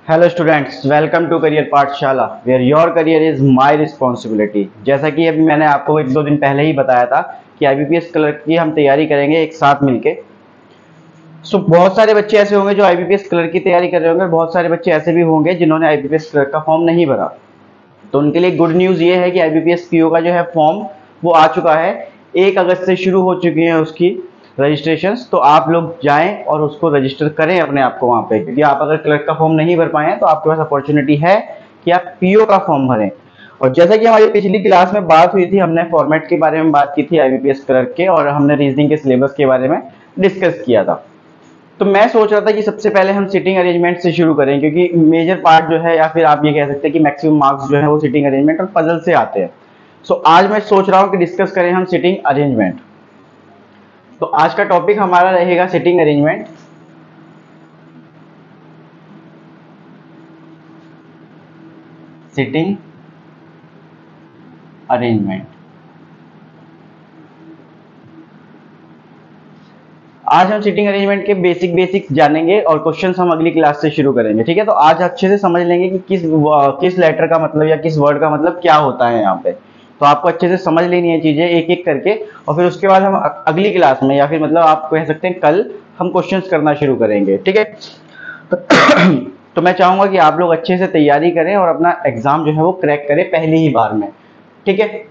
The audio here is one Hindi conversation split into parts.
Hello students, welcome to career Pathshala where your career is my responsibility. जैसा कि अभी मैंने आपको एक दो दिन पहले ही बताया था कि आईबीपीएस क्लर्क की हम तैयारी करेंगे एक साथ मिलके। बहुत सारे बच्चे ऐसे होंगे जो आईबीपीएस क्लर्क की तैयारी कर रहे होंगे और बहुत सारे बच्चे ऐसे भी होंगे जिन्होंने आईबीपीएस क्लर्क का फॉर्म नहीं भरा। तो उनके लिए गुड न्यूज़ ये है कि आईबीपीएस पीओ का जो है फॉर्म वो आ चुका है। 1 अगस्त से शुरू हो चुकी है उसकी रजिस्ट्रेशंस। तो आप लोग जाएं और उसको रजिस्टर करें अपने आप को वहाँ पे, क्योंकि आप अगर क्लर्क का फॉर्म नहीं भर पाए हैं तो आपके पास अपॉर्चुनिटी है कि आप पीओ का फॉर्म भरें। और जैसा कि हमारी पिछली क्लास में बात हुई थी, हमने फॉर्मेट के बारे में बात की थी आईबीपीएस क्लर्क के, और हमने रीजनिंग के सिलेबस के बारे में डिस्कस किया था। तो मैं सोच रहा था कि सबसे पहले हम सिटिंग अरेंजमेंट से शुरू करें, क्योंकि मेजर पार्ट जो है, या फिर आप ये कह सकते हैं कि मैक्सिमम मार्क्स जो है वो सिटिंग अरेंजमेंट और पजल से आते हैं। सो आज मैं सोच रहा हूँ कि डिस्कस करें हम सिटिंग अरेंजमेंट। तो आज का टॉपिक हमारा रहेगा सिटिंग अरेंजमेंट। सिटिंग अरेंजमेंट आज हम सिटिंग अरेंजमेंट के बेसिक जानेंगे और क्वेश्चंस हम अगली क्लास से शुरू करेंगे। ठीक है, तो आज अच्छे से समझ लेंगे कि किस लेटर का मतलब या किस वर्ड का मतलब क्या होता है यहाँ पे। तो आपको अच्छे से समझ लेनी है चीजें एक एक करके, और फिर उसके बाद हम अगली क्लास में, या फिर मतलब आप कह सकते हैं कल, हम क्वेश्चंस करना शुरू करेंगे। ठीक है, तो मैं चाहूंगा कि आप लोग अच्छे से तैयारी करें और अपना एग्जाम जो है वो क्रैक करें पहली ही बार में। ठीक है,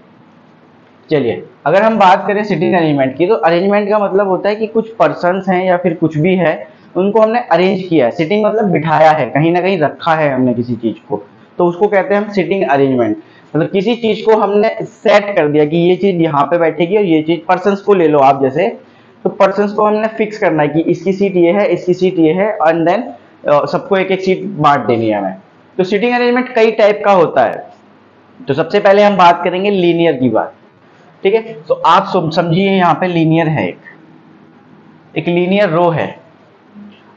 चलिए अगर हम बात करें सिटिंग अरेंजमेंट की, तो अरेंजमेंट का मतलब होता है कि कुछ पर्सन्स हैं या फिर कुछ भी है, उनको हमने अरेंज किया है। सिटिंग मतलब बिठाया है, कहीं ना कहीं रखा है हमने किसी चीज को, तो उसको कहते हैं हम सिटिंग अरेंजमेंट। मतलब किसी चीज को हमने सेट कर दिया कि ये चीज यहाँ पे बैठेगी और ये चीज, पर्सन्स को ले लो आप जैसे, तो पर्सन्स को हमने फिक्स करना है कि इसकी सीट ये है, इसकी सीट ये है, एंड देन सबको एक एक सीट बांट देनी है हमें। तो सिटिंग अरेंजमेंट कई टाइप का होता है। तो सबसे पहले हम बात करेंगे लीनियर की बात। ठीक है, तो आप समझिए यहाँ पे लीनियर है, एक लीनियर रो है।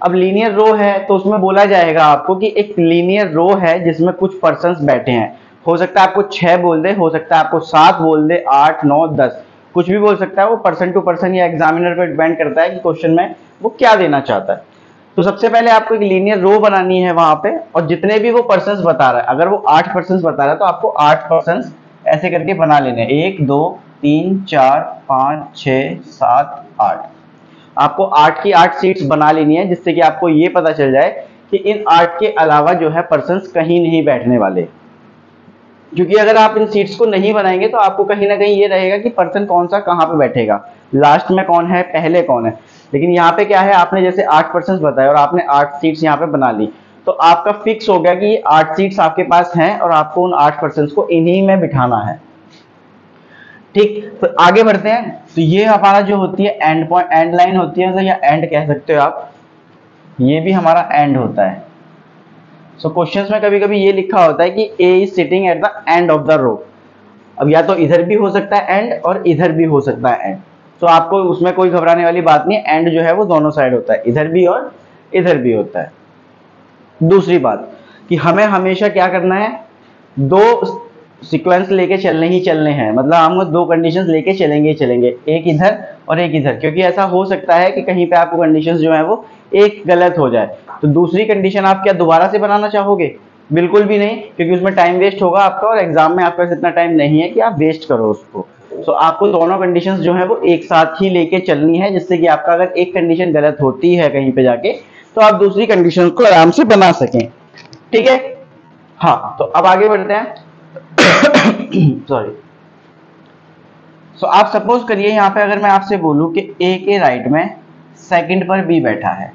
अब लीनियर रो है तो उसमें बोला जाएगा आपको कि एक लीनियर रो है जिसमें कुछ पर्सन्स बैठे हैं। हो सकता है आपको 6 बोल दे, हो सकता है आपको 7 बोल दे, 8 9 10, कुछ भी बोल सकता है। वो पर्सन टू पर्सन या एग्जामिनर पे डिपेंड करता है कि क्वेश्चन में वो क्या देना चाहता है। तो सबसे पहले आपको एक लीनियर रो बनानी है वहां पे, और जितने भी वो पर्सन्स बता रहा है, अगर वो 8 पर्सन्स बता रहा है तो आपको 8 पर्सन्स ऐसे करके बना लेने हैं। 1 2 3 4 5 6 7 8। आपको 8 की 8 सीट्स बना लेनी है, जिससे कि आपको ये पता चल जाए कि इन 8 के अलावा जो है पर्सन्स कहीं नहीं बैठने वाले। क्योंकि अगर आप इन सीट्स को नहीं बनाएंगे तो आपको कहीं ना कहीं ये रहेगा कि पर्सन कौन सा कहाँ पे बैठेगा, लास्ट में कौन है, पहले कौन है। लेकिन यहाँ पे क्या है, आपने जैसे 8 पर्सन बताए और आपने 8 सीट्स यहाँ पे बना ली, तो आपका फिक्स हो गया कि ये 8 सीट्स आपके पास हैं और आपको उन 8 पर्सन को इन्हीं में बिठाना है। ठीक, तो आगे बढ़ते हैं। तो ये हमारा जो होती है एंड पॉइंट, एंड लाइन होती है, तो या एंड कह सकते हो आप, ये भी हमारा एंड होता है। सो क्वेश्चंस में कभी कभी ये लिखा होता है कि A is sitting at the end of the row. अब या तो इधर भी हो सकता है एंड, और इधर भी हो सकता है एंड। तो आपको उसमें कोई घबराने वाली बात नहीं है, एंड जो है वो दोनों साइड होता है, इधर भी और इधर भी होता है। दूसरी बात कि हमें हमेशा क्या करना है, दो सीक्वेंस लेके चलने ही चलने हैं। मतलब हम 2 कंडीशंस लेके चलेंगे ही चलेंगे, एक इधर और एक इधर, क्योंकि ऐसा हो सकता है कि कहीं पे आपको कंडीशंस जो है वो एक गलत हो जाए। तो दूसरी कंडीशन आप क्या दोबारा से बनाना चाहोगे? बिल्कुल भी नहीं, क्योंकि उसमें टाइम वेस्ट होगा आपका, और एग्जाम में आपके पास इतना टाइम नहीं है कि आप वेस्ट करो उसको। तो आपको दोनों कंडीशंस जो है वो एक साथ ही लेके चलनी है, जिससे कि आपका अगर एक कंडीशन गलत होती है कहीं पे जाके, तो आप दूसरी कंडीशन को आराम से बना सकें। ठीक है, हाँ, तो अब आगे बढ़ते हैं। सॉरी। सो आप सपोज करिए यहाँ पे अगर मैं आपसे बोलूं कि ए के राइट में सेकंड पर बी बैठा है,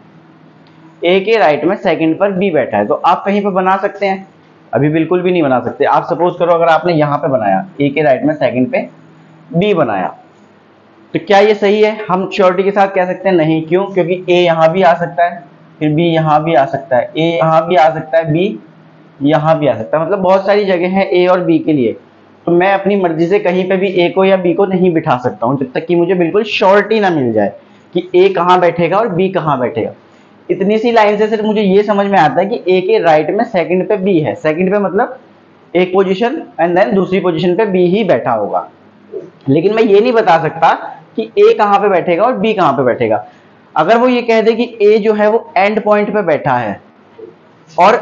ए के राइट में सेकंड पर बी बैठा है, तो आप कहीं पर बना सकते हैं? अभी बिल्कुल भी नहीं बना सकते। आप सपोज करो अगर आपने यहाँ पे बनाया, ए के राइट में सेकंड पे बी बनाया, तो क्या ये सही है? हम श्योरिटी के साथ कह सकते हैं नहीं। क्यों? क्योंकि ए यहाँ भी आ सकता है, फिर बी यहाँ भी आ सकता है, ए यहाँ भी आ सकता है, बी यहाँ भी आ सकता है। मतलब बहुत सारी जगह है ए और बी के लिए। तो मैं अपनी मर्जी से कहीं पे भी ए को या बी को नहीं बिठा सकता हूँ, जब तक कि मुझे बिल्कुल श्योरिटी ना मिल जाए कि ए कहाँ बैठेगा और बी कहाँ बैठेगा। इतनी सी लाइन से सिर्फ मुझे ये समझ में आता है कि ए के राइट में सेकंड पे बी है। सेकंड पे मतलब एक पोजीशन, एंड देन दूसरी पोजीशन पे बी ही बैठा होगा। लेकिन मैं ये नहीं बता सकता कि ए कहाँ पे बैठेगा और बी कहाँ पे बैठेगा। अगर वो ये कह दे कि ए जो है वो एंड पॉइंट पे बैठा है और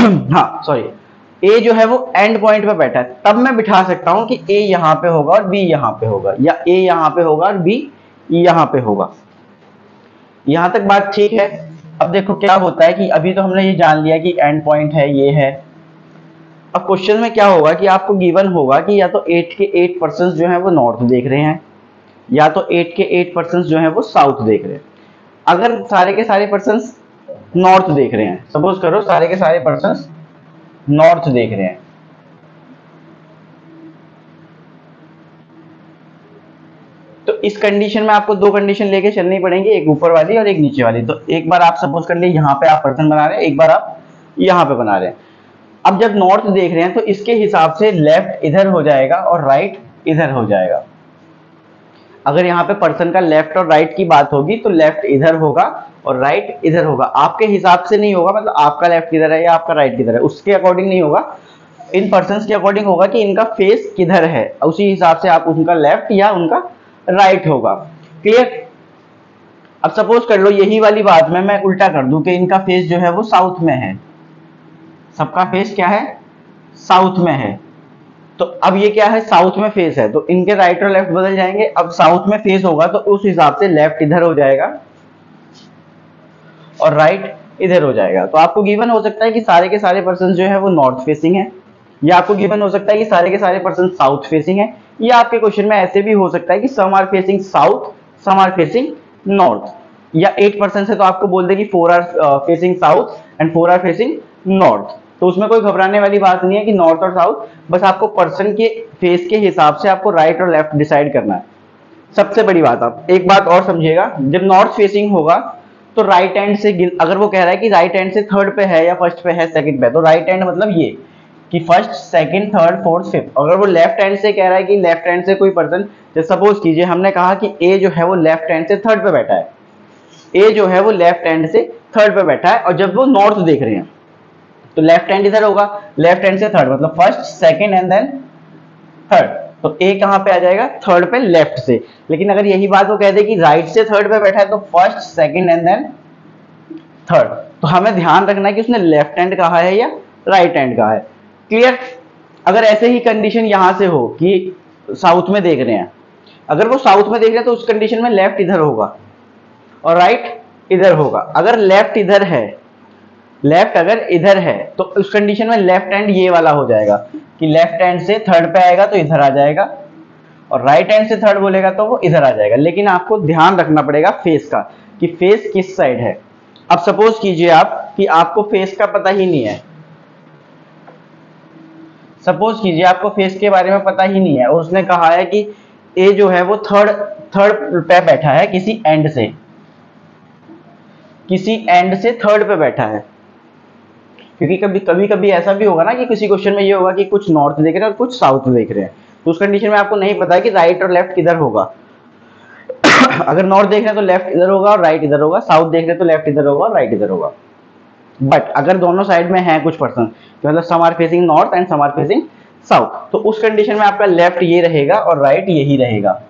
हाँ सॉरी, ए जो है वो एंड पॉइंट पे बैठा है, तब मैं बिठा सकता हूं कि ए यहां पे होगा और बी यहां पे होगा, या ए यहां पे होगा और बी यहां पे होगा। यहां तक बात ठीक है। अब देखो क्या होता है कि अभी तो हमने ये जान लिया कि एंड पॉइंट है, ये है। अब क्वेश्चन में क्या होगा कि आपको गिवन होगा कि या तो 8 के 8% जो है वो नॉर्थ देख रहे हैं, या तो 8 के 8% जो है वो साउथ देख रहे हैं। अगर सारे के सारे पर्सन नॉर्थ देख रहे हैं, सपोज करो सारे के सारे पर्सन नॉर्थ देख रहे हैं, तो इस कंडीशन में आपको दो कंडीशन लेके चलनी पड़ेंगी, एक ऊपर वाली और एक नीचे वाली। तो एक बार आप सपोज कर लिए यहाँ पे आप पर्सन बना रहे हैं, एक बार आप यहाँ पे बना रहे हैं। अब जब नॉर्थ देख रहे हैं तो इसके हिसाब से लेफ्ट इधर हो जाएगा और राइट इधर हो जाएगा। अगर यहाँ पे पर्सन का लेफ्ट और राइट की बात होगी तो लेफ्ट इधर होगा और राइट इधर होगा। आपके हिसाब से नहीं होगा, मतलब आपका लेफ्ट किधर है या आपका राइट किधर है उसके अकॉर्डिंग नहीं होगा, इन पर्सन के अकॉर्डिंग होगा कि इनका फेस किधर है, उसी हिसाब से आप उनका लेफ्ट या उनका राइट होगा। क्लियर। अब सपोज कर लो यही वाली बात में मैं उल्टा कर दूं कि इनका फेस जो है वो साउथ में है, सबका फेस क्या है, साउथ में है। तो अब ये क्या है, साउथ में फेस है, तो इनके राइट और लेफ्ट बदल जाएंगे। अब साउथ में फेस होगा तो उस हिसाब से लेफ्ट इधर हो जाएगा और राइट इधर हो जाएगा। तो आपको गिवन हो सकता है कि सारे के सारे पर्सन जो है वो नॉर्थ फेसिंग है, या आपको गिवन हो सकता है कि सारे के सारे पर्सन साउथ फेसिंग है, या आपके क्वेश्चन में ऐसे भी हो सकता है कि some are facing south, some are facing north, या 8% से तो आपको बोल दे कि 4 are facing south and 4 are facing north. तो उसमें कोई घबराने वाली बात नहीं है कि नॉर्थ और साउथ, बस आपको पर्सन के फेस के हिसाब से आपको राइट और लेफ्ट डिसाइड करना है। सबसे बड़ी बात, आप एक बात और समझिएगा, जब नॉर्थ फेसिंग होगा तो राइट हैंड से अगर वो कह रहा है कि राइट हैंड से थर्ड पे है या फर्स्ट पे है सेकंड पे, तो राइट हैंड मतलब ये कि first second third fourth fifth. अगर वो लेफ्ट हैंड से कह रहा है कि लेफ्ट हैंड से कोई पर्सन, जैसे सपोज कीजिए हमने कहा कि ए जो है वो लेफ्ट हैंड से थर्ड पे बैठा है, ए जो है वो लेफ्ट हैंड से थर्ड पे बैठा है, और जब वो नॉर्थ देख रहे हैं तो लेफ्ट हैंड इधर होगा, लेफ्ट हैंड से थर्ड मतलब first second and then third. तो ए कहां पे आ जाएगा, थर्ड पे लेफ्ट से। लेकिन अगर यही बात वो कह दे कि राइट से थर्ड पे बैठा है तो first second and then third. तो हमें ध्यान रखना है कि उसने लेफ्ट हैंड कहा है या राइट हैंड कहा है। क्लियर। अगर ऐसे ही कंडीशन यहां से हो कि साउथ में देख रहे हैं, अगर वो साउथ में देख रहे हैं तो उस कंडीशन में लेफ्ट इधर होगा और राइट इधर होगा। अगर लेफ्ट इधर है, लेफ्ट अगर इधर है तो उस कंडीशन में लेफ्ट हैंड ये वाला हो जाएगा कि लेफ्ट हैंड से थर्ड पे आएगा तो इधर आ जाएगा, और राइट हैंड से थर्ड बोलेगा तो वो इधर आ जाएगा। लेकिन आपको ध्यान रखना पड़ेगा फेस का कि फेस किस साइड है। अब सपोज कीजिए आप कि आपको फेस का पता ही नहीं है, सपोज कीजिए आपको फेस के बारे में पता ही नहीं है और उसने कहा है कि ए जो है वो थर्ड पे बैठा है, किसी एंड से थर्ड पे बैठा है। क्योंकि कभी कभी ऐसा भी होगा ना कि किसी क्वेश्चन में ये होगा कि कुछ नॉर्थ देख रहे हैं और कुछ साउथ देख रहे हैं, तो उस कंडीशन में आपको नहीं पता कि राइट और लेफ्ट किधर होगा। अगर नॉर्थ देख रहे हैं तो लेफ्ट इधर होगा और राइट इधर होगा, साउथ देख रहे हैं तो लेफ्ट इधर होगा और राइट इधर होगा। बट अगर दोनों साइड में है कुछ पर्सन, मतलब some are facing north and some are facing south, तो उस कंडीशन में आपका लेफ्ट ये रहेगा और राइट यही रहेगा।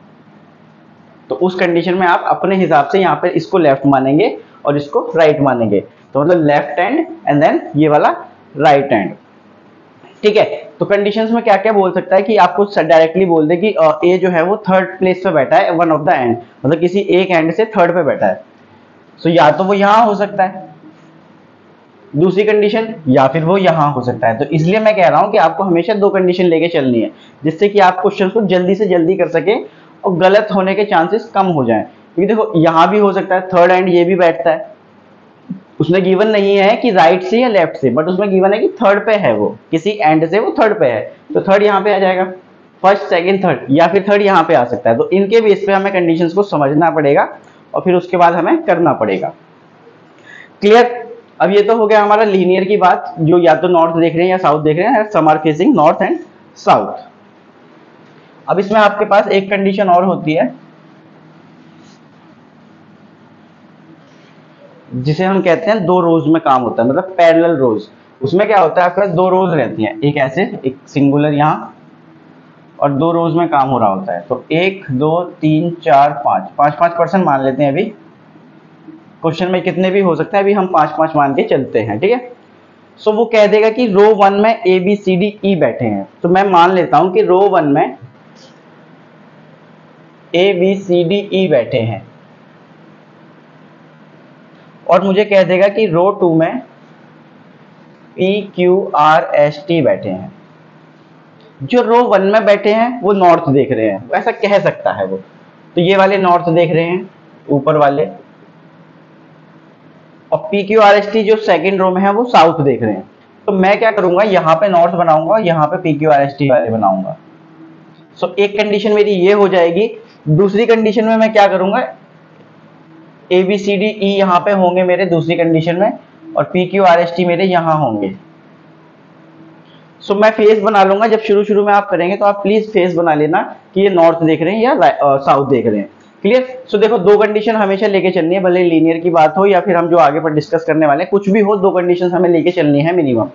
तो उस कंडीशन में आप अपने हिसाब से यहाँ पे इसको लेफ्ट मानेंगे और इसको राइट मानेंगे, तो मतलब लेफ्ट हैंड एंड देन ये वाला राइट हैंड। ठीक है। तो कंडीशंस में क्या क्या बोल सकता है कि आपको डायरेक्टली बोल दे कि ए जो है वो थर्ड प्लेस पे बैठा है, वन ऑफ द एंड, मतलब किसी एक एंड से थर्ड पे बैठा है। सो या तो वो यहां हो सकता है दूसरी कंडीशन, या फिर वो यहां हो सकता है। तो इसलिए मैं कह रहा हूं कि आपको हमेशा दो कंडीशन लेके चलनी है, जिससे कि आप क्वेश्चन को जल्दी से जल्दी कर सके और गलत होने के चांसेस कम हो जाएं। क्योंकि देखो यहां भी हो सकता है थर्ड एंड ये भी बैठता है, उसमें गिवन नहीं है कि राइट से या लेफ्ट से, बट उसमें गिवन है कि थर्ड पे है, वो किसी एंड से वो थर्ड पे है, तो थर्ड यहाँ पे आ जाएगा, फर्स्ट सेकंड थर्ड, या फिर थर्ड यहाँ पे आ सकता है। तो इनके बेस पे हमें कंडीशंस को समझना पड़ेगा और फिर उसके बाद हमें करना पड़ेगा। क्लियर। अब ये तो हो गया हमारा लीनियर की बात, जो या तो नॉर्थ देख रहे हैं या साउथ देख रहे हैं, some are facing north and south. अब इसमें आपके पास एक कंडीशन और होती है जिसे हम कहते हैं दो रोज में काम होता है, मतलब पैरेलल रोज। उसमें क्या होता है, आपके पास दो रोज रहती हैं, एक ऐसे एक सिंगुलर यहाँ, और दो रोज में काम हो रहा होता है। तो 1 2 3 4 5 5% मान लेते हैं। अभी क्वेश्चन में कितने भी हो सकते हैं, अभी हम 5 मान के चलते हैं। ठीक है। सो वो कह देगा कि रो 1 में A B C D E बैठे हैं। तो मैं मान लेता हूं कि रो 1 में A B C D E बैठे हैं, और मुझे कह देगा कि रो 2 में P Q R S T बैठे हैं। जो रो 1 में बैठे हैं वो नॉर्थ देख रहे हैं, ऐसा कह सकता है वो। तो ये वाले नॉर्थ देख रहे हैं, ऊपर वाले, और P Q R S T जो सेकंड रो में है वो साउथ देख रहे हैं। तो मैं क्या करूंगा, यहाँ पे नॉर्थ बनाऊंगा, यहाँ पे P Q R S T वाले बनाऊंगा। सो एक कंडीशन मेरी ये हो जाएगी। दूसरी कंडीशन में मैं क्या करूंगा, A B C D E यहाँ पे होंगे मेरे दूसरी कंडीशन में, और P Q R S T मेरे यहाँ होंगे। सो मैं फेस बना लूंगा। जब शुरू शुरू में आप करेंगे तो आप प्लीज फेस बना लेना कि ये नॉर्थ देख रहे हैं या साउथ देख रहे हैं। क्लियर। सो देखो, दो कंडीशन हमेशा लेके चलनी है, भले लीनियर की बात हो या फिर हम जो आगे पर डिस्कस करने वाले हैं, कुछ भी हो, दो कंडीशन हमें लेके चलनी है मिनिमम।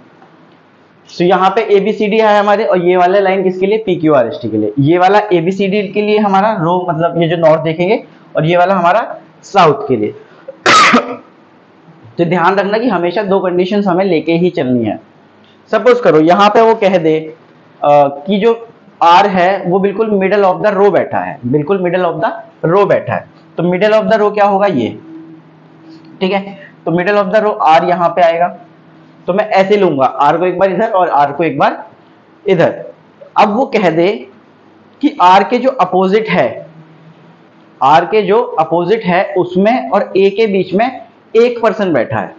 सो यहाँ पे ए बी सी डी है हमारे, और ये वाला लाइन किसके लिए, P Q R S T के लिए। ये वाला ए बी सी डी के लिए हमारा रो, मतलब ये जो नॉर्थ देखेंगे, और ये वाला हमारा साउथ के लिए। तो ध्यान रखना कि हमेशा दो कंडीशंस हमें लेके ही चलनी है। सपोज करो यहाँ पे वो कह दे कि जो आर है वो बिल्कुल मिडल ऑफ द रो बैठा है, बिल्कुल मिडल ऑफ द रो बैठा है। तो मिडल ऑफ द रो क्या होगा, ये, ठीक है। तो middle of the row are यहाँ पे आएगा। तो मैं ऐसे लूंगा, आर को एक बार इधर और आर को एक बार इधर। अब वो कह दे कि आर के जो अपोजिट है, आर के जो अपोजिट है उसमें और ए के बीच में 1% बैठा है।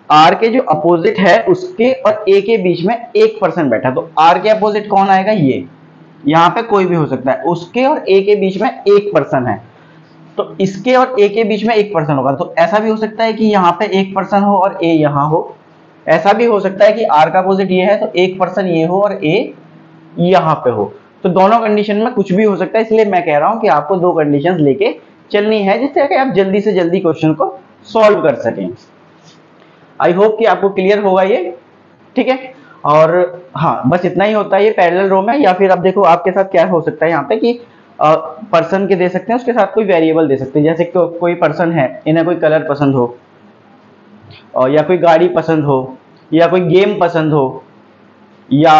आर के जो अपोजिट है उसके और ए के बीच में 1% बैठा है। तो आर के अपोजिट कौन आएगा, ये, यहाँ पे कोई भी हो सकता है। उसके और ए के बीच में 1% है, तो इसके और ए के बीच में 1% होगा। तो ऐसा भी हो सकता है कि यहाँ पे 1% हो और ए यहाँ हो। ऐसा भी हो सकता है कि आर का अपोजिट ये है तो 1% ये हो और ए यहाँ पे हो। तो दोनों कंडीशन में कुछ भी हो सकता है, इसलिए मैं कह रहा हूं कि आपको दो कंडीशंस लेके चलनी है, जिससे कि आप जल्दी से जल्दी क्वेश्चन को सॉल्व कर सकें। आई होप कि आपको क्लियर होगा ये, ठीक है। और हाँ, बस इतना ही होता है ये पैरेलल रो में। या फिर अब देखो आपके साथ क्या हो सकता है यहाँ पे कि पर्सन के दे सकते हैं, उसके साथ कोई वेरिएबल दे सकते हैं। जैसे कोई पर्सन है, इन्हें कोई कलर पसंद हो, और या कोई गाड़ी पसंद हो, या कोई गेम पसंद हो, या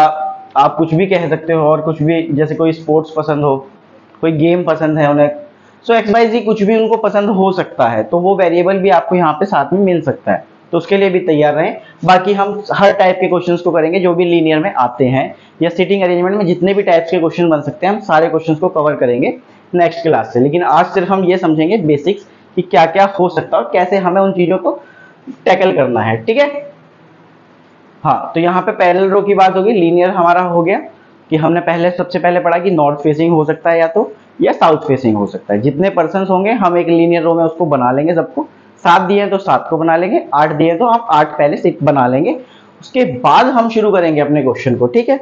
आप कुछ भी कह सकते हो और कुछ भी, जैसे कोई स्पोर्ट्स पसंद हो, कोई गेम पसंद है उन्हें। सो एक्स वाई जी कुछ भी उनको पसंद हो सकता है, तो वो वेरिएबल भी आपको यहाँ पे साथ में मिल सकता है। तो उसके लिए भी तैयार रहें। बाकी हम हर टाइप के क्वेश्चंस को करेंगे जो भी लीनियर में आते हैं, या सिटिंग अरेंजमेंट में जितने भी टाइप्स के क्वेश्चन बन सकते हैं, हम सारे क्वेश्चंस को कवर करेंगे नेक्स्ट क्लास से। लेकिन आज सिर्फ हम ये समझेंगे बेसिक्स कि क्या क्या हो सकता है और कैसे हमें उन चीजों को टैकल करना है, ठीक है। हाँ, तो यहाँ पे पैरेलल रो की बात होगी। लीनियर हमारा हो गया कि हमने सबसे पहले पढ़ा कि नॉर्थ फेसिंग हो सकता है या साउथ फेसिंग हो सकता है। जितने पर्सन होंगे हम एक लीनियर रो में उसको बना लेंगे सबको। 7 दिए तो 7 को बना लेंगे, 8 दिए तो आप 8 पहले से बना लेंगे। उसके बाद हम शुरू करेंगे अपने क्वेश्चन को, ठीक है।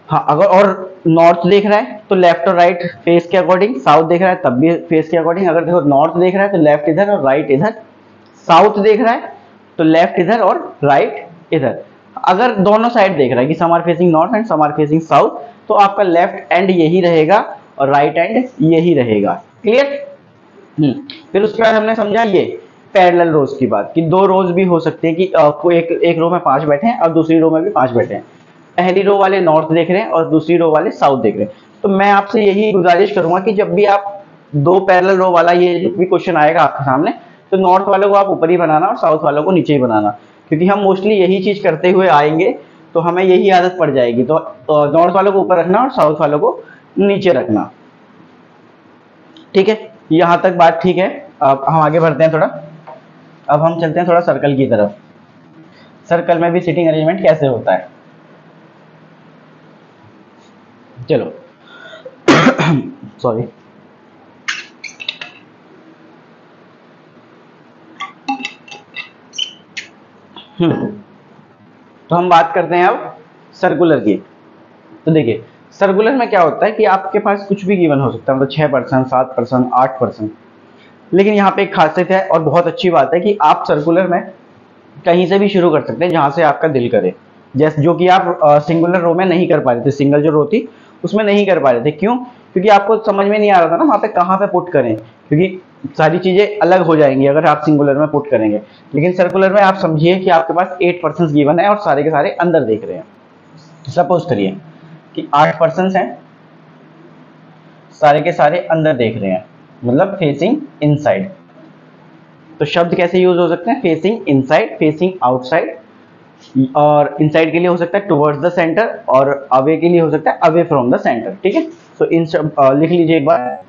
हाँ, अगर और नॉर्थ देख रहा है तो लेफ्ट और राइट फेस के अकॉर्डिंग, साउथ देख रहा है तब भी फेस के अकॉर्डिंग। अगर देखो नॉर्थ देख रहा है तो लेफ्ट इधर और राइट इधर, साउथ देख रहा है तो लेफ्ट इधर और राइट इधर। अगर दोनों साइड देख रहा है कि some are facing north and some are facing south, तो आपका लेफ्ट एंड यही रहेगा और राइट एंड यही रहेगा। क्लियर। फिर उसके बाद हमने समझा ये पैरेलल रोज की बात कि दो रोज भी हो सकते हैं कि कोई एक रो में 5 बैठे हैं और दूसरी रो में भी 5 बैठे हैं। पहली रो वाले नॉर्थ देख रहे हैं और दूसरी रो वाले साउथ देख रहे हैं। तो मैं आपसे यही गुजारिश करूंगा कि जब भी आप दो पैरेलल रो वाला ये भी क्वेश्चन आएगा आपके सामने, तो नॉर्थ वालों को आप ऊपर ही बनाना और साउथ वालों को नीचे ही बनाना, क्योंकि हम मोस्टली यही चीज करते हुए आएंगे, तो हमें यही आदत पड़ जाएगी। तो नॉर्थ वालों को ऊपर रखना और साउथ वालों को नीचे रखना, ठीक है। यहाँ तक बात ठीक है। अब हम आगे बढ़ते हैं थोड़ा। अब हम चलते हैं थोड़ा सर्कल की तरफ। सर्कल में भी सिटिंग अरेंजमेंट कैसे होता है, चलो। सॉरी। तो हम बात करते हैं अब सर्कुलर की। तो देखिए, सर्कुलर में क्या होता है कि आपके पास कुछ भी गिवन हो सकता है, मतलब 6%, 7%, 8%। लेकिन यहाँ पे एक खासियत है और बहुत अच्छी बात है कि आप सर्कुलर में कहीं से भी शुरू कर सकते हैं जहां से आपका दिल करे। जैसे जो कि आप सिंगुलर रो में नहीं कर पा रहे थे, सिंगल जो रो थी उसमें नहीं कर पा रहे थे। क्यों? क्योंकि आपको समझ में नहीं आ रहा था ना वहां पे कहाँ पे पुट करें, क्योंकि सारी चीजें अलग हो जाएंगी अगर आप सिंगुलर में पुट करेंगे। लेकिन सर्कुलर में आप समझिए कि आपके पास 8 पर्सन गिवन है और सारे के सारे अंदर देख रहे हैं। सपोज करिए कि 8 पर्सन हैं, सारे के सारे अंदर देख रहे हैं, मतलब फेसिंग इनसाइड। तो शब्द कैसे यूज हो सकते हैं? फेसिंग इनसाइड, फेसिंग आउटसाइड, और इनसाइड के लिए हो सकता है टुवर्ड्स द सेंटर, और अवे के लिए हो सकता है अवे फ्रॉम द सेंटर। ठीक है, तो इन सब लिख लीजिए एक बार।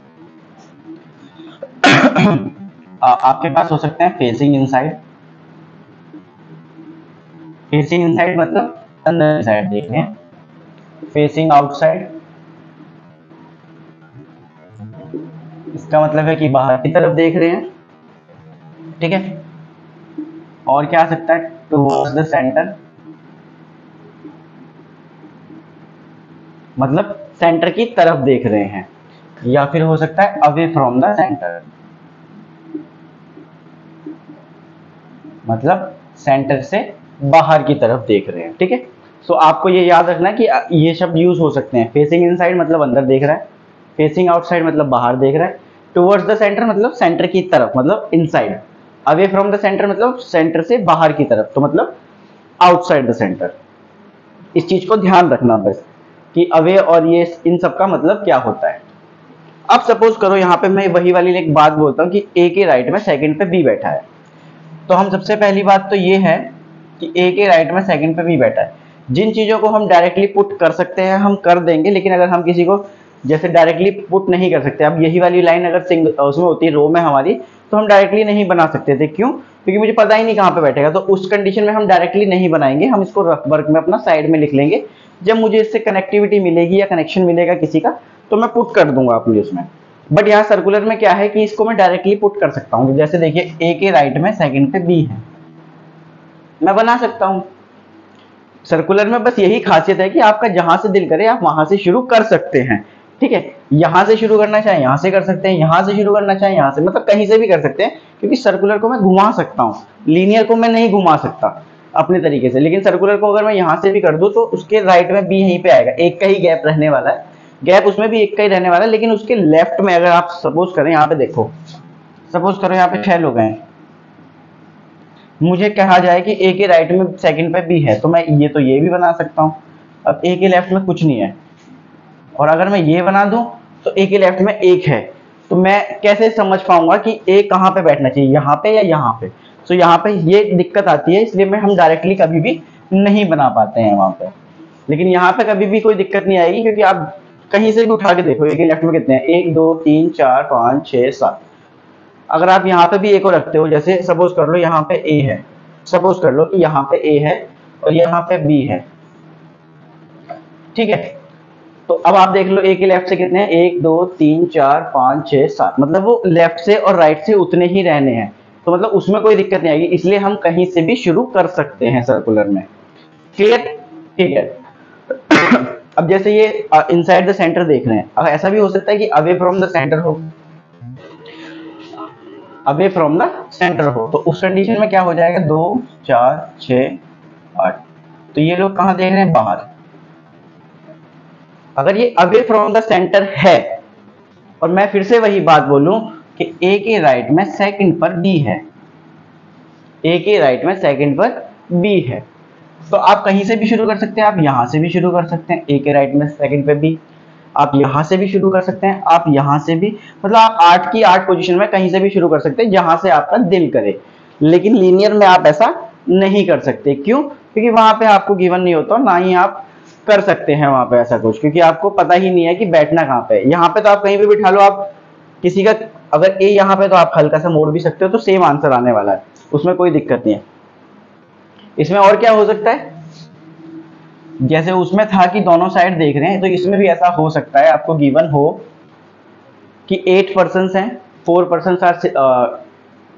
आपके पास हो सकते हैं फेसिंग इनसाइड, फेसिंग इनसाइड मतलब अंदर साइड देख रहे हैं, फेसिंग आउटसाइड इसका मतलब है कि बाहर की तरफ देख रहे हैं। ठीक है, और क्या आ सकता है? टुवर्ड्स द सेंटर, मतलब सेंटर की तरफ देख रहे हैं, या फिर हो सकता है अवे फ्रॉम द सेंटर, मतलब सेंटर से बाहर की तरफ देख रहे हैं। ठीक है, सो आपको ये याद रखना है कि ये शब्द यूज हो सकते हैं। फेसिंग इनसाइड मतलब अंदर देख रहा है, फेसिंग आउटसाइड मतलब बाहर देख रहा है, टुवर्ड्स द सेंटर मतलब सेंटर की तरफ मतलब inside, away from the centre मतलब सेंटर से बाहर की तरफ, तो मतलब आउटसाइड द सेंटर। इस चीज को ध्यान रखना बस कि अवे और ये इन सब का मतलब क्या होता है। अब सपोज करो यहाँ पे मैं वही वाली एक बात बोलता हूँ कि ए के राइट में सेकंड पे बी बैठा है। तो हम सबसे पहली बात तो ये है कि ए के राइट में सेकंड पे बी बैठा है। जिन चीजों को हम डायरेक्टली पुट कर सकते हैं हम कर देंगे, लेकिन अगर हम किसी को जैसे डायरेक्टली पुट नहीं कर सकते, अब यही वाली लाइन अगर उसमें होती रो में हमारी, तो हम डायरेक्टली नहीं बना सकते थे। क्यों? क्योंकि मुझे पता ही नहीं कहाँ पे बैठेगा, तो उस कंडीशन में हम डायरेक्टली नहीं बनाएंगे, हम इसको रफ वर्क में अपना साइड में लिख लेंगे। जब मुझे इससे कनेक्टिविटी मिलेगी या कनेक्शन मिलेगा किसी का, तो मैं पुट कर दूंगा अपनी उसमें। बट यहाँ सर्कुलर में क्या है कि इसको मैं डायरेक्टली पुट कर सकता हूँ। जैसे देखिए ए के राइट में सेकंड पे बी है, मैं बना सकता हूँ। सर्कुलर में बस यही खासियत है कि आपका जहां से दिल करे आप वहां से शुरू कर सकते हैं। ठीक है, यहां से शुरू करना चाहे यहां से कर सकते हैं, यहां से शुरू करना चाहे यहां से, मतलब कहीं से भी कर सकते हैं, क्योंकि सर्कुलर को मैं घुमा सकता हूँ, लीनियर को मैं नहीं घुमा सकता अपने तरीके से। लेकिन सर्कुलर को अगर मैं यहां से भी कर दूं तो उसके राइट में बी यहीं पे आएगा, एक का ही गैप रहने वाला है, गैप उसमें भी एक का ही रहने वाला है। लेकिन उसके लेफ्ट में अगर आप सपोज करें, यहाँ पे देखो, सपोज करो यहाँ पे 6 लोग हैं, मुझे कहा जाए कि ए के राइट में सेकंड पे बी है, तो मैं ये भी बना सकता हूँ। अब ए के लेफ्ट में कुछ नहीं है, और अगर मैं ये बना दूं तो ए के लेफ्ट में एक है, तो मैं कैसे समझ पाऊंगा कि ए कहाँ पे बैठना चाहिए, यहाँ पे या यहाँ पे? तो यहाँ पे ये दिक्कत आती है, इसलिए हम डायरेक्टली कभी भी नहीं बना पाते हैं वहां पे। लेकिन यहाँ पे कभी भी कोई दिक्कत नहीं आएगी, क्योंकि आप कहीं से भी उठा के देखो ए के लेफ्ट में कितने हैं, 1 2 3 4 5 6 7। अगर आप यहाँ पे भी ए को रखते हो, जैसे सपोज कर लो यहाँ पे ए है, सपोज कर लो कि यहाँ पे ए है और यहाँ पे बी है। ठीक है, तो अब आप देख लो ए के लेफ्ट से कितने हैं, 1 2 3 4 5 6 7, मतलब वो लेफ्ट से और राइट से उतने ही रहने हैं, तो मतलब उसमें कोई दिक्कत नहीं आएगी, इसलिए हम कहीं से भी शुरू कर सकते हैं सर्कुलर में। क्लियर? ठीक है। अब जैसे ये इनसाइड द सेंटर देख रहे हैं, अब ऐसा भी हो सकता है कि अवे फ्रॉम द सेंटर हो, अवे फ्रॉम द सेंटर हो, तो उस कंडीशन में क्या हो जाएगा, 2 4 6 8, तो ये लोग कहाँ देख रहे हैं, बाहर। अगर ये अवे फ्रॉम द सेंटर है, और मैं फिर से वही बात बोलूं कि ए के राइट में सेकंड पर बी है, ए के राइट में सेकंड पर बी है, तो आप कहीं से भी शुरू कर सकते हैं, आप यहां से भी शुरू कर सकते हैं, ए के राइट में सेकंड पे बी, आप यहां से भी शुरू कर सकते हैं, आप यहां से भी, मतलब आप 8 की 8 पोजीशन में कहीं से भी शुरू कर सकते हैं जहां से आपका दिल करे। लेकिन लीनियर में आप ऐसा नहीं कर सकते। क्यों? क्योंकि वहां पे आपको गिवन नहीं होता, ना ही आप कर सकते हैं वहां पे ऐसा कुछ, क्योंकि आपको पता ही नहीं है कि बैठना कहाँ पे है। यहाँ पे तो आप कहीं भी बिठा लो, आप किसी का अगर ए यहाँ पे, तो आप हल्का सा मोड़ भी सकते हो, तो सेम आंसर आने वाला है, उसमें कोई दिक्कत नहीं है। इसमें और क्या हो सकता है, जैसे उसमें था कि दोनों साइड देख रहे हैं, तो इसमें भी ऐसा हो सकता है आपको गिवन हो कि 8 पर्सन हैं, 4 person are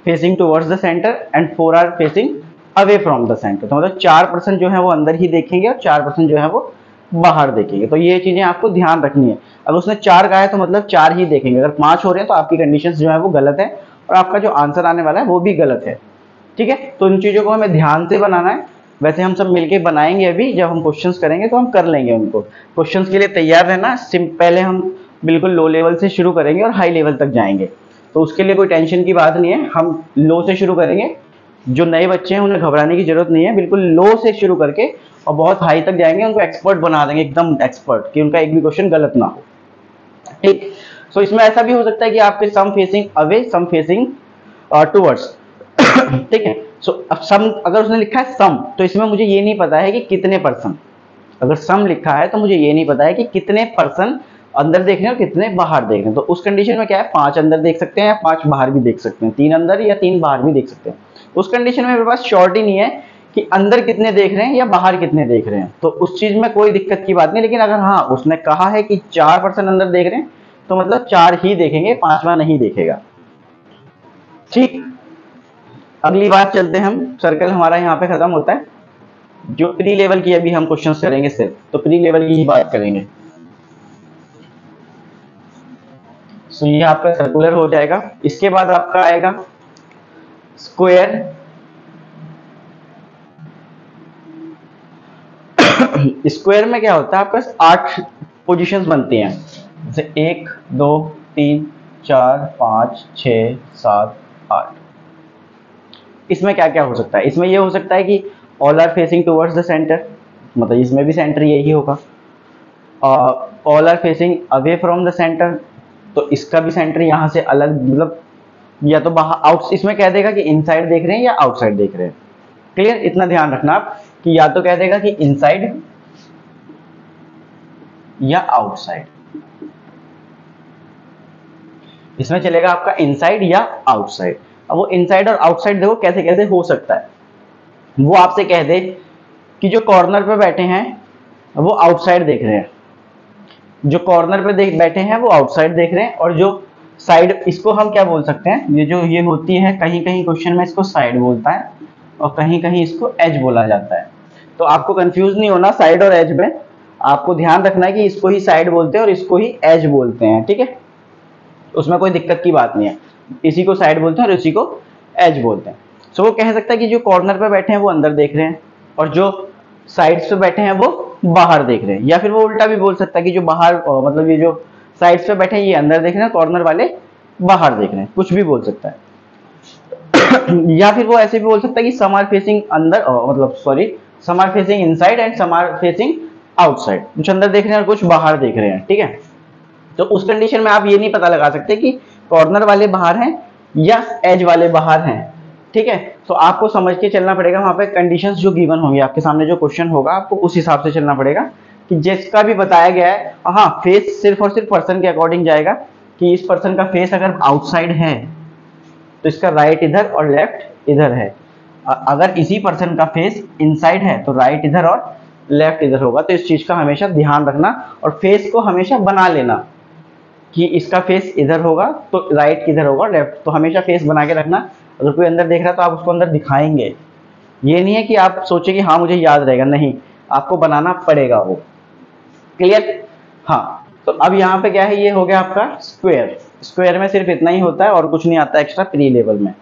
facing towards the centre and 4 are facing away from the centre, तो मतलब 4 पर्सन जो है वो अंदर ही देखेंगे और 4 पर्सन जो है वो बाहर देखेंगे। तो ये चीजें आपको ध्यान रखनी है। अगर उसने 4 कहा है तो मतलब 4 ही देखेंगे, अगर 5 हो रहे हैं तो आपकी कंडीशंस जो है वो गलत है और आपका जो आंसर आने वाला है वो भी गलत है। ठीक है, तो इन चीजों को हमें ध्यान से बनाना है। वैसे हम सब मिलके बनाएंगे, अभी जब हम क्वेश्चंस करेंगे तो हम कर लेंगे उनको। क्वेश्चंस के लिए तैयार रहना, पहले हम बिल्कुल लो लेवल से शुरू करेंगे और हाई लेवल तक जाएंगे। तो उसके लिए कोई टेंशन की बात नहीं है, हम लो से शुरू करेंगे। जो नए बच्चे हैं उन्हें घबराने की जरूरत नहीं है, बिल्कुल लो से शुरू करके और बहुत हाई तक जाएंगे, उनको एक्सपर्ट बना देंगे, एकदम एक्सपर्ट, कि उनका एक भी क्वेश्चन गलत ना हो। ठीक। सो इसमें ऐसा भी हो सकता है कि आपके सम फेसिंग अवे, सम फेसिंग टूवर्ड्स। ठीक है। सो अब सम अगर उसने लिखा है सम, तो इसमें मुझे ये नहीं पता है कि कितने पर्सन। अगर सम लिखा है तो मुझे ये नहीं पता है कि कितने पर्सन अंदर देख रहे हैं और कितने बाहर देख रहे हैं। तो उस कंडीशन में क्या है, 5 अंदर देख सकते हैं या 5 बाहर भी देख सकते हैं, 3 अंदर या 3 बाहर भी देख सकते हैं। उस कंडीशन में मेरे पास श्योरिटी नहीं है कि अंदर कितने देख रहे हैं या बाहर कितने देख रहे हैं, तो उस चीज में कोई दिक्कत की बात नहीं। लेकिन अगर हाँ उसने कहा है कि 4 पर्सन अंदर देख रहे हैं, तो मतलब 4 ही देखेंगे, 5वां नहीं देखेगा। ठीक। अगली बात चलते हैं हम, सर्कल हमारा यहाँ पे खत्म होता है। जो प्री लेवल की अभी हम क्वेश्चंस करेंगे सिर्फ, तो प्री लेवल की ही बात करेंगे। सो ये आपका सर्कुलर हो जाएगा। इसके बाद आपका आएगा स्क्वायर। स्क्वायर में क्या होता है, आपके पास 8 पोजीशंस बनती हैं, जैसे 1 2 3 4 5 6 7 8। इसमें क्या क्या हो सकता है, इसमें ये हो सकता है कि all are facing towards the centre, मतलब इसमें भी सेंटर यही होगा। All are facing away from the centre, तो इसका भी सेंटर यहाँ से अलग, मतलब या तो बाहर आउट, इसमें कह देगा कि इनसाइड देख रहे हैं या आउटसाइड देख रहे हैं। क्लियर। इतना ध्यान रखना आप कि या तो कह देगा कि इनसाइड या आउटसाइड, इसमें चलेगा आपका इनसाइड या आउटसाइड। अब वो इनसाइड और आउटसाइड देखो कैसे कैसे हो सकता है। वो आपसे कह दे कि जो कॉर्नर पे बैठे हैं वो आउटसाइड देख रहे हैं, जो कॉर्नर पे बैठे हैं वो आउटसाइड देख रहे हैं, और जो साइड, इसको हम क्या बोल सकते हैं, ये जो ये होती है, कहीं कहीं क्वेश्चन में इसको साइड बोलता है और कहीं कहीं इसको एज बोला जाता है। तो आपको कंफ्यूज नहीं होना साइड और एज में, आपको ध्यान रखना है कि इसको ही साइड बोलते हैं और इसको ही एज बोलते हैं। ठीक है, उसमें कोई दिक्कत की बात नहीं है, इसी को साइड बोलते हैं और इसी को एज बोलते हैं। सो वो कह सकता है कि जो कॉर्नर पे बैठे हैं वो अंदर देख रहे हैं और जो साइड्स पे बैठे हैं वो बाहर देख रहे हैं, या फिर वो उल्टा भी बोल सकता है कि जो बाहर मतलब ये जो साइड्स पे बैठे हैं ये अंदर देख रहे हैं, कॉर्नर वाले बाहर देख रहे हैं, कुछ भी बोल सकता है। या फिर वो ऐसे भी बोल सकता है कि सम आर फेसिंग अंदर, मतलब sorry, some are facing inside and some are facing outside, कुछ अंदर देख रहे हैं और कुछ बाहर देख रहे हैं। ठीक है, तो उस कंडीशन में आप ये नहीं पता लगा सकते कि कॉर्नर वाले बाहर हैं या एज वाले बाहर हैं। ठीक है, तो आपको समझ के चलना पड़ेगा, वहां पे कंडीशंस जो गिवन होंगे आपके सामने, जो क्वेश्चन होगा आपको उस हिसाब से चलना पड़ेगा कि जिसका भी बताया गया है। हाँ, फेस सिर्फ और सिर्फ पर्सन के अकॉर्डिंग जाएगा कि इस पर्सन का फेस अगर आउटसाइड है तो इसका राइट इधर और लेफ्ट इधर है, अगर इसी पर्सन का फेस इनसाइड है तो राइट इधर और लेफ्ट इधर होगा। तो इस चीज का हमेशा ध्यान रखना और फेस को हमेशा बना लेना कि इसका फेस इधर होगा तो राइट किधर होगा, लेफ्ट, तो हमेशा फेस बना के रखना। अगर कोई अंदर देख रहा है तो आप उसको अंदर दिखाएंगे, ये नहीं है कि आप सोचे कि हाँ मुझे याद रहेगा, नहीं, आपको बनाना पड़ेगा वो। क्लियर। हाँ, तो अब यहाँ पे क्या है, ये हो गया आपका स्क्वायर। स्क्वायर में सिर्फ इतना ही होता है और कुछ नहीं आता एक्स्ट्रा प्री लेवल में।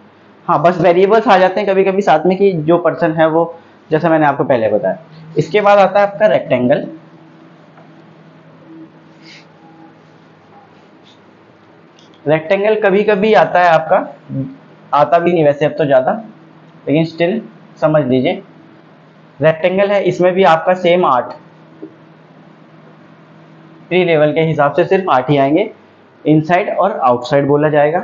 हाँ, बस वेरिएबल्स आ जाते हैं कभी कभी साथ में कि जो पर्सन है वो, जैसा मैंने आपको पहले बताया। इसके बाद आता है आपका रेक्टेंगल। रेक्टेंगल कभी कभी आता है आपका, आता भी नहीं वैसे अब तो ज्यादा, लेकिन स्टिल समझ लीजिए। रेक्टेंगल है, इसमें भी आपका सेम 8, प्री लेवल के हिसाब से सिर्फ 8 ही आएंगे, इनसाइड और आउटसाइड बोला जाएगा।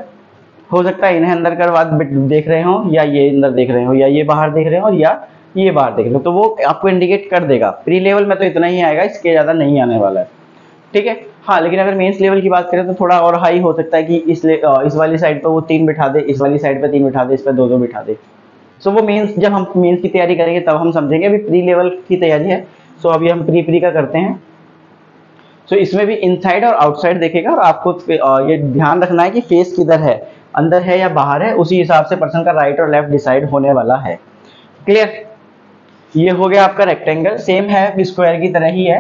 हो सकता है इन्हें अंदर करवा देख रहे हो या ये अंदर देख रहे हो या ये बाहर देख रहे हो या ये बाहर देख रहे हो, तो वो आपको इंडिकेट कर देगा। प्री लेवल में तो इतना ही आएगा, इसके ज्यादा नहीं आने वाला है। ठीक है। हाँ, लेकिन अगर मेंस लेवल की बात करें तो थोड़ा और हाई हो सकता है कि इस वाली साइड पर वो 3 बिठा दे, इस वाली साइड पर 3 बिठा दे, इस पर 2-2 बिठा दे। सो वो मेंस, जब हम मेंस की तैयारी करेंगे तब हम समझेंगे। अभी प्री लेवल की तैयारी है, सो अभी हम प्री का करते हैं। सो इसमें भी इनसाइड और आउटसाइड देखेगा और आपको ये ध्यान रखना है कि फेस किधर है, अंदर है या बाहर है, उसी हिसाब से पर्सन का राइट और लेफ्ट डिसाइड होने वाला है। क्लियर। ये हो गया आपका रेक्टेंगल, सेम है स्क्वायर की तरह ही है।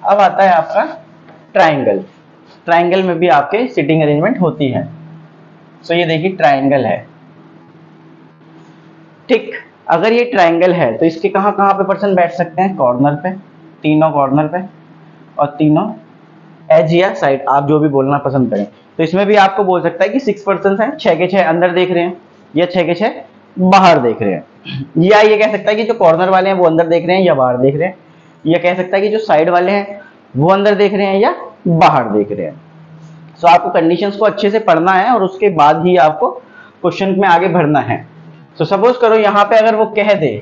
अब आता है आपका ट्राइंगल। ट्राइंगल में भी आपके सिटिंग अरेंजमेंट होती है। सो ये देखिए ट्राइंगल है। ठीक, अगर ये ट्राइंगल है तो इसके कहाँ पे पर्सन बैठ सकते हैं, कॉर्नर पे, तीनों कॉर्नर पे और तीनों एज या साइड, आप जो भी बोलना पसंद करें। तो इसमें भी आपको बोल सकता है कि 6 पर्सन है, 6 के 6 अंदर देख रहे हैं या 6 के 6 बाहर देख रहे हैं, या ये कह सकता है कि जो कॉर्नर वाले हैं वो अंदर देख रहे हैं या बाहर देख रहे हैं, या कह सकता है कि जो साइड वाले हैं वो अंदर देख रहे हैं या बाहर देख रहे हैं। सो आपको कंडीशंस को अच्छे से पढ़ना है और उसके बाद ही आपको क्वेश्चन में आगे बढ़ना है। तो सपोज करो यहाँ पे अगर वो कह दे,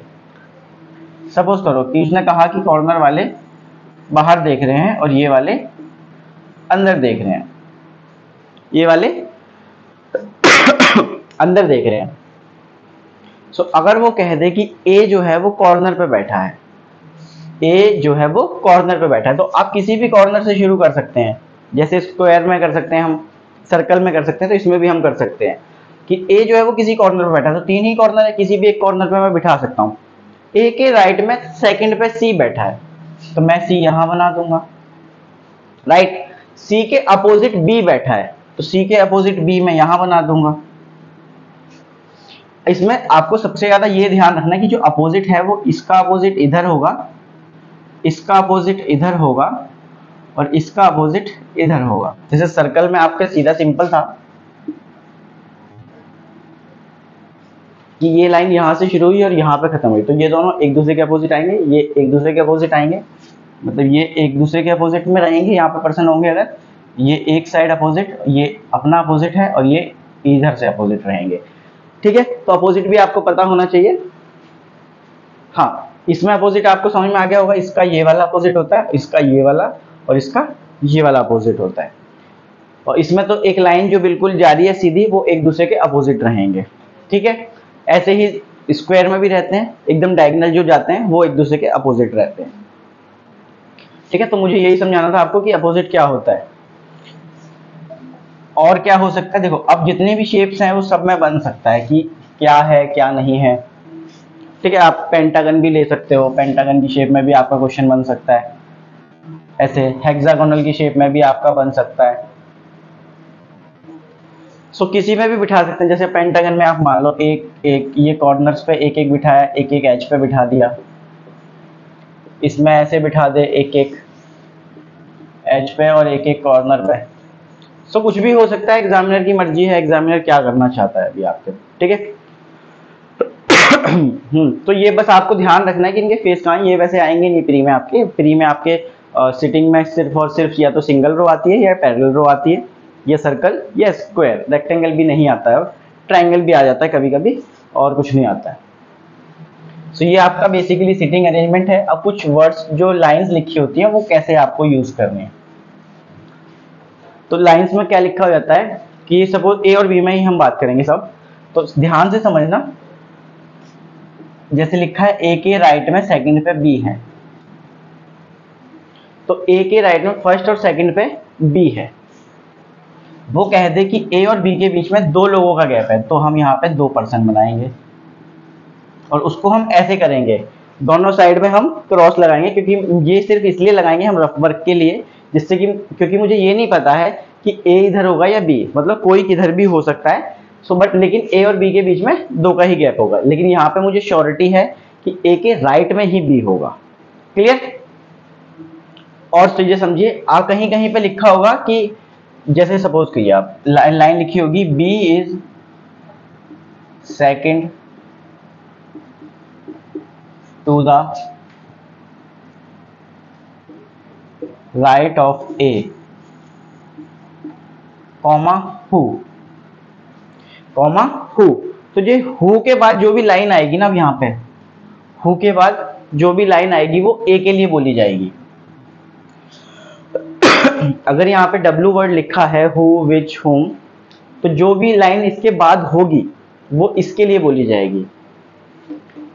सपोज करो कि उसने कहा कि कॉर्नर वाले बाहर देख रहे हैं और ये वाले अंदर देख रहे हैं, ये वाले अंदर देख रहे हैं। सो अगर वो कह दे कि ए जो है वो कॉर्नर पे बैठा है, ए जो है वो कॉर्नर पे बैठा है, तो आप किसी भी कॉर्नर से शुरू कर सकते हैं, जैसे स्क्वायर में कर सकते हैं हम, सर्कल में कर सकते हैं, तो इसमें भी हम कर सकते हैं कि ए जो है वो किसी कॉर्नर पे बैठा है, तो 3 ही कॉर्नर है, किसी भी एक कॉर्नर पे मैं बिठा सकता हूँ। ए के राइट में सेकंड पे सी बैठा है, तो मैं सी यहां बना दूंगा, राइट। सी के अपोजिट बी बैठा है, तो सी के अपोजिट बी मैं यहां बना दूंगा। इसमें आपको सबसे ज्यादा ये ध्यान रखना है कि जो अपोजिट है वो इसका अपोजिट इधर होगा, इसका अपोजिट इधर होगा और इसका अपोजिट इधर होगा। जैसे सर्कल में आपके सीधा सिंपल था कि ये लाइन यहां से शुरू हुई और यहां पे खत्म हुई, तो ये दोनों एक दूसरे के अपोजिट आएंगे, ये एक दूसरे के अपोजिट आएंगे, मतलब ये एक दूसरे के अपोजिट में रहेंगे, यहाँ पे पर्सन होंगे अगर, ये एक साइड अपोजिट, ये अपना अपोजिट है और ये इधर से अपोजिट रहेंगे, ठीक है। तो अपोजिट भी आपको पता होना चाहिए। हाँ, इसमें अपोजिट आपको समझ में आ गया होगा, इसका ये वाला अपोजिट होता है, इसका ये वाला और इसका ये वाला अपोजिट होता है। और इसमें तो एक लाइन जो बिल्कुल जा रही है सीधी, वो एक दूसरे के अपोजिट रहेंगे, ठीक है। ऐसे ही स्क्वायर में भी रहते हैं, एकदम डायगोनल जो जाते हैं वो एक दूसरे के अपोजिट रहते हैं, ठीक है। तो मुझे यही समझाना था आपको कि अपोजिट क्या होता है और क्या हो सकता है। देखो अब जितने भी शेप्स हैं वो सब में बन सकता है कि क्या है क्या नहीं है, ठीक है। आप पेंटागन भी ले सकते हो, पेंटागन की शेप में भी आपका क्वेश्चन बन सकता है, ऐसे हेक्सागोनल की शेप में भी आपका बन सकता है। सो किसी में भी बिठा सकते हैं, जैसे पेंटागन में आप मान लो एक एक ये कॉर्नर्स पे एक एक बिठाया, एक एक एज पे बिठा दिया, इसमें ऐसे बिठा दे एक एक एज पे और एक एक कॉर्नर पे। सो कुछ भी हो सकता है, एग्जामिनर की मर्जी है, एग्जामिनर क्या करना चाहता है अभी आपके, ठीक है। तो ये बस आपको ध्यान रखना है कि इनके फेस कहाँ है। ये वैसे आएंगे नहीं प्री में, आपके प्री में आपके सिटिंग में सिर्फ और सिर्फ या तो सिंगल रो आती है या पैरेलल रो आती है, या सर्कल या स्क्वायर, रेक्टेंगल भी नहीं आता है, ट्रायंगल भी आ जाता है कभी कभी, और कुछ नहीं आता है। सो ये आपका बेसिकली सिटिंग अरेंजमेंट है। अब कुछ वर्ड्स जो लाइंस लिखी होती हैं वो कैसे आपको यूज करने हैं। तो लाइंस में क्या लिखा हो जाता है कि सपोज ए और बी में ही हम बात करेंगे सब, तो ध्यान से समझना। जैसे लिखा है ए के राइट में सेकंड पे बी है, तो ए के राइट में फर्स्ट और सेकंड पे बी है। वो कह दे कि ए और बी के बीच में 2 लोगों का गैप है, तो हम यहाँ पे 2 पर्सन बनाएंगे और उसको हम ऐसे करेंगे, दोनों साइड में हम क्रॉस लगाएंगे, क्योंकि ये सिर्फ इसलिए लगाएंगे हम रफ वर्क के लिए, जिससे कि क्योंकि मुझे ये नहीं पता है कि ए इधर होगा या बी, मतलब कोई किधर भी हो सकता है। सो बट लेकिन ए और बी के बीच में 2 का ही गैप होगा, लेकिन यहाँ पे मुझे श्योरिटी है कि ए के राइट में ही बी होगा। क्लियर? और चीजें समझिए, आप कहीं कहीं पे लिखा होगा कि जैसे सपोज करिए आप लाइन लिखी होगी B is second to the right of A, comma who, comma who. तो ये हु के बाद जो भी लाइन आएगी ना, अब यहाँ पे हु के बाद जो भी लाइन आएगी वो ए के लिए बोली जाएगी। अगर यहाँ पे W वर्ड लिखा है हु, विच, हुम, तो जो भी लाइन इसके बाद होगी वो इसके लिए बोली जाएगी,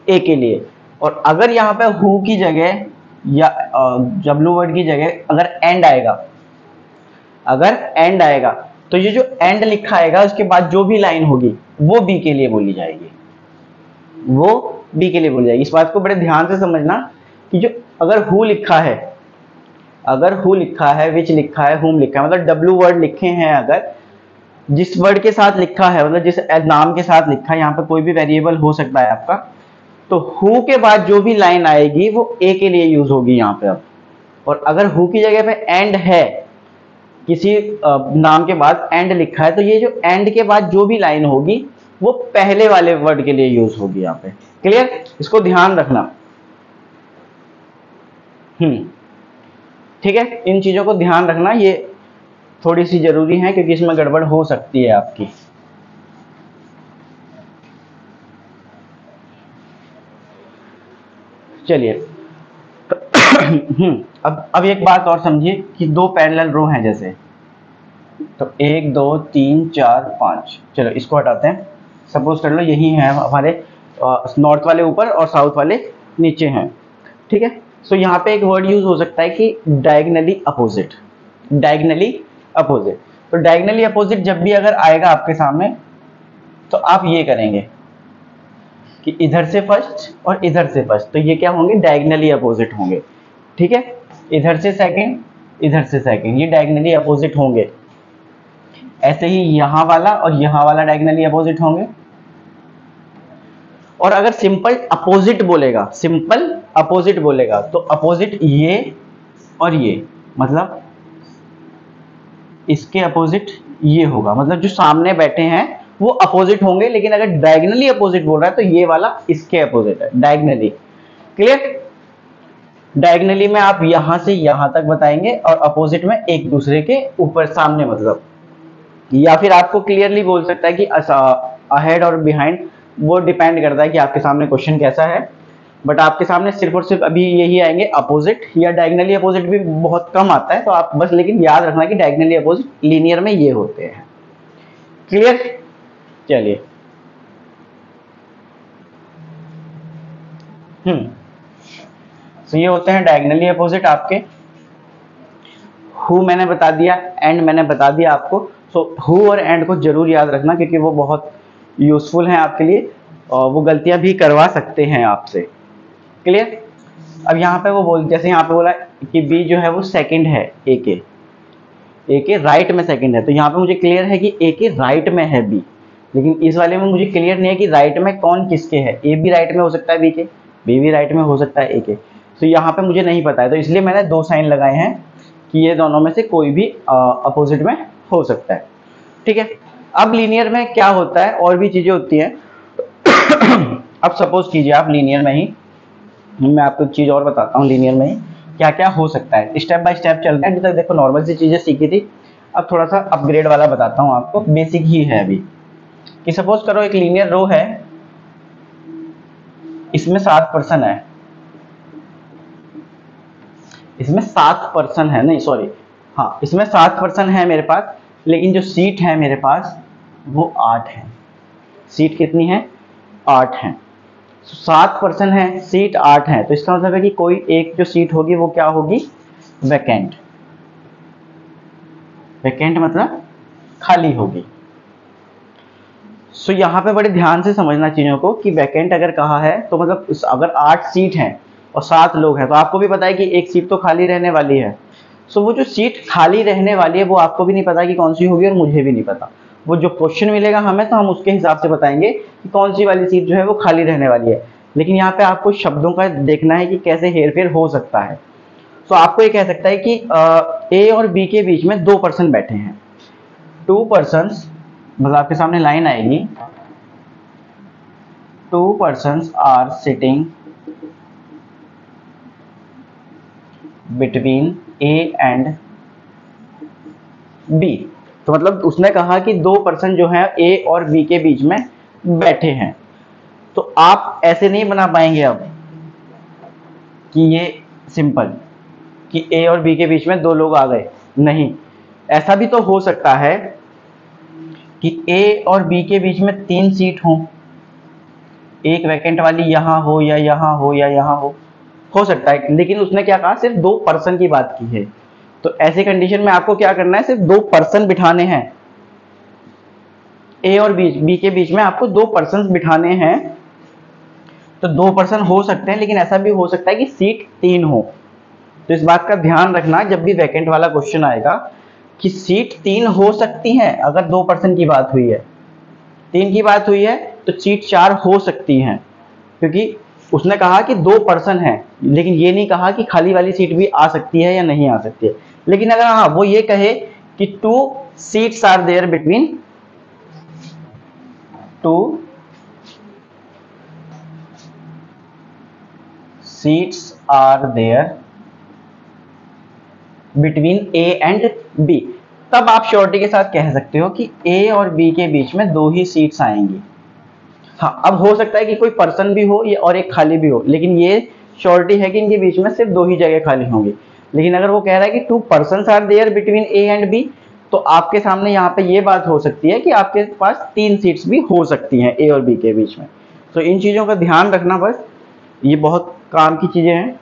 ए के लिए। और अगर यहाँ पे हु की जगह या W वर्ड की जगह अगर एंड आएगा, अगर एंड आएगा, तो ये जो एंड लिखा आएगा उसके बाद जो भी लाइन होगी वो बी के लिए बोली जाएगी, वो बी के लिए बोली जाएगी। इस बात को बड़े ध्यान से समझना कि जो अगर हु लिखा है, अगर हु लिखा है, विच लिखा है, हुम लिखा है, मतलब W वर्ड लिखे हैं, अगर जिस वर्ड के साथ लिखा है, मतलब जिस नाम के साथ लिखा है, यहाँ पे कोई भी वेरिएबल हो सकता है आपका, तो हु के बाद जो भी लाइन आएगी वो ए के लिए यूज होगी यहाँ पे अब। और अगर हु की जगह पे एंड है किसी नाम के बाद एंड लिखा है तो ये जो एंड के बाद जो भी लाइन होगी वो पहले वाले वर्ड के लिए यूज होगी यहाँ पे। क्लियर, इसको ध्यान रखना। ठीक है, इन चीजों को ध्यान रखना, ये थोड़ी सी जरूरी है क्योंकि इसमें गड़बड़ हो सकती है आपकी। चलिए अब एक बात और समझिए कि दो पैरेलल रो हैं जैसे, तो 1 2 3 4 5, चलो इसको हटाते हैं। सपोज कर लो यही है हमारे नॉर्थ वाले ऊपर और साउथ वाले नीचे हैं। ठीक है, सो यहाँ पे एक वर्ड यूज हो सकता है कि डायगनली अपोजिट। डायगनली अपोजिट, तो डायगनली अपोजिट जब भी अगर आएगा आपके सामने तो आप ये करेंगे कि इधर से फर्स्ट और इधर से फर्स्ट, तो ये क्या होंगे, डायगनली अपोजिट होंगे। ठीक है, इधर से सेकंड, इधर से सेकंड, ये डायगनली अपोजिट होंगे। ऐसे ही यहाँ वाला और यहाँ वाला डायगनली अपोजिट होंगे। और अगर सिंपल अपोजिट बोलेगा, सिंपल अपोजिट बोलेगा तो अपोजिट ये और ये, मतलब इसके अपोजिट ये होगा, मतलब जो सामने बैठे हैं वो अपोजिट होंगे। लेकिन अगर डायगनली अपोजिट बोल रहा है तो ये वाला इसके अपोजिट है, डायगनली। क्लियर, डायगनली में आप यहां से यहां तक बताएंगे और अपोजिट में एक दूसरे के ऊपर सामने, मतलब। या फिर आपको क्लियरली बोल सकता है कि अहेड और बिहाइंड, वो डिपेंड करता है कि आपके सामने क्वेश्चन कैसा है। बट आपके सामने सिर्फ और सिर्फ अभी यही आएंगे अपोजिट, या डायगनली अपोजिट भी बहुत कम आता है, तो आप बस लेकिन याद रखना कि डायगनली अपोजिट लीनियर में ये होते हैं। क्लियर, चलिए तो ये होते हैं डायगनली अपोजिट आपके। हु मैंने बता दिया, एंड मैंने बता दिया आपको। सो हु और एंड को जरूर याद रखना क्योंकि वो बहुत यूजफुल हैं आपके लिए और वो गलतियां भी करवा सकते हैं आपसे। क्लियर, अब यहाँ पे वो जैसे यहाँ पे बोला कि बी जो है वो सेकंड है ए के राइट में सेकंड है, तो यहाँ पे मुझे क्लियर है कि ए के राइट में है बी। लेकिन इस वाले में मुझे क्लियर नहीं है कि राइट में कौन किसके है। ए भी राइट में हो सकता है बी के, बी भी राइट में हो सकता है ए के, तो यहाँ पे मुझे नहीं पता है, तो इसलिए मैंने दो साइन लगाए हैं कि ये दोनों में से कोई भी अपोजिट में हो सकता है। ठीक है, अब लीनियर में क्या होता है, और भी चीजें होती हैं। अब सपोज कीजिए आप लीनियर में ही, मैं आपको एक चीज और बताता हूँ लीनियर में ही क्या क्या हो सकता है। स्टेप बाय स्टेप चलते हैं, अभी तक देखो नॉर्मल सी चीजें सीखी थी, अब थोड़ा सा अपग्रेड वाला बताता हूँ आपको, बेसिक ही है अभी। कि सपोज करो एक लीनियर रो है, इसमें 7 पर्सन है, इसमें 7 पर्सन है, नहीं सॉरी, हाँ इसमें 7 पर्सन है मेरे पास, लेकिन जो सीट है मेरे पास वो 8 है। सीट कितनी है, 8 है। 7 पर्सन है, सीट 8 है, तो इसका मतलब है कि कोई एक जो सीट होगी वो क्या होगी, वैकेंट। वैकेंट मतलब खाली होगी। सो यहाँ पे बड़े ध्यान से समझना चीजों को कि वैकेंट अगर कहा है तो मतलब अगर 8 सीट हैं और 7 लोग हैं, तो आपको भी पता है कि एक सीट तो खाली रहने वाली है। सो वो जो सीट खाली रहने वाली है वो आपको भी नहीं पता कि कौन सी होगी और मुझे भी नहीं पता। वो जो क्वेश्चन मिलेगा हमें तो हम उसके हिसाब से बताएंगे कि कौन सी वाली सीट जो है वो खाली रहने वाली है। लेकिन यहाँ पे आपको शब्दों का देखना है कि कैसे हेरफेर हो सकता है। सो आपको ये कह सकता है कि ए और बी के बीच में 2 पर्सन बैठे हैं। 2 पर्सन्स, मतलब आपके सामने लाइन आएगी, 2 persons are sitting between A and B. तो मतलब उसने कहा कि 2 पर्सन जो है ए और बी के बीच में बैठे हैं। तो आप ऐसे नहीं बना पाएंगे अब कि ये सिंपल कि ए और बी के बीच में 2 लोग आ गए, नहीं। ऐसा भी तो हो सकता है कि ए और बी के बीच में 3 सीट हो, एक वैकेंट वाली यहां हो या यहां हो या यहां हो सकता है। लेकिन उसने क्या कहा, सिर्फ 2 पर्सन की बात की है। तो ऐसी कंडीशन में आपको क्या करना है, सिर्फ 2 पर्सन बिठाने हैं। ए और बी के बीच में आपको 2 पर्सन बिठाने हैं। तो 2 पर्सन हो सकते हैं, लेकिन ऐसा भी हो सकता है कि सीट 3 हो। तो इस बात का ध्यान रखना जब भी वैकेंट वाला क्वेश्चन आएगा कि सीट 3 हो सकती है। अगर 2 पर्सन की बात हुई है, 3 की बात हुई है तो सीट 4 हो सकती हैं, क्योंकि उसने कहा कि 2 पर्सन है, लेकिन ये नहीं कहा कि खाली वाली सीट भी आ सकती है या नहीं आ सकती है। लेकिन अगर हाँ वो ये कहे कि 2 seats are there between 2 seats are there between A and B, तब आप श्योरिटी के साथ कह सकते हो कि A और B के बीच में 2 ही सीट्स आएंगी। हाँ, अब हो सकता है कि कोई पर्सन भी हो और एक खाली भी हो, लेकिन ये श्योरिटी है कि इनके बीच में सिर्फ 2 ही जगह खाली होंगी। लेकिन अगर वो कह रहा है कि 2 persons are there between A and B, तो आपके सामने यहाँ पे ये बात हो सकती है कि आपके पास 3 सीट्स भी हो सकती हैं A और B के बीच में। तो इन चीजों का ध्यान रखना, बस ये बहुत काम की चीजें हैं।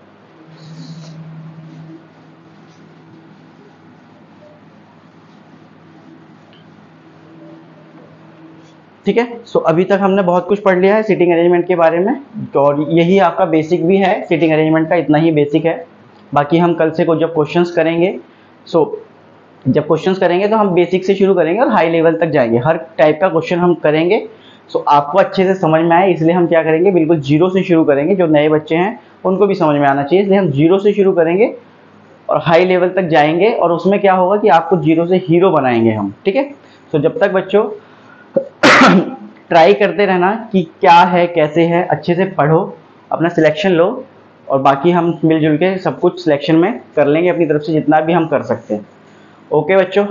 ठीक है, सो अभी तक हमने बहुत कुछ पढ़ लिया है सीटिंग अरेंजमेंट के बारे में, और यही आपका बेसिक भी है सीटिंग अरेंजमेंट का, इतना ही बेसिक है। बाकी हम कल से जब क्वेश्चंस करेंगे, जब क्वेश्चंस करेंगे तो हम बेसिक से शुरू करेंगे और हाई लेवल तक जाएंगे, हर टाइप का क्वेश्चन हम करेंगे। सो आपको अच्छे से समझ में आए, इसलिए हम क्या करेंगे, बिल्कुल जीरो से शुरू करेंगे। जो नए बच्चे हैं उनको भी समझ में आना चाहिए, इसलिए हम जीरो से शुरू करेंगे और हाई लेवल तक जाएंगे, और उसमें क्या होगा कि आपको जीरो से हीरो बनाएंगे हम। ठीक है, सो जब तक बच्चों ट्राई करते रहना कि क्या है कैसे है, अच्छे से पढ़ो, अपना सिलेक्शन लो, और बाकी हम मिलजुल के सब कुछ सिलेक्शन में कर लेंगे अपनी तरफ से जितना भी हम कर सकते हैं। ओके बच्चों।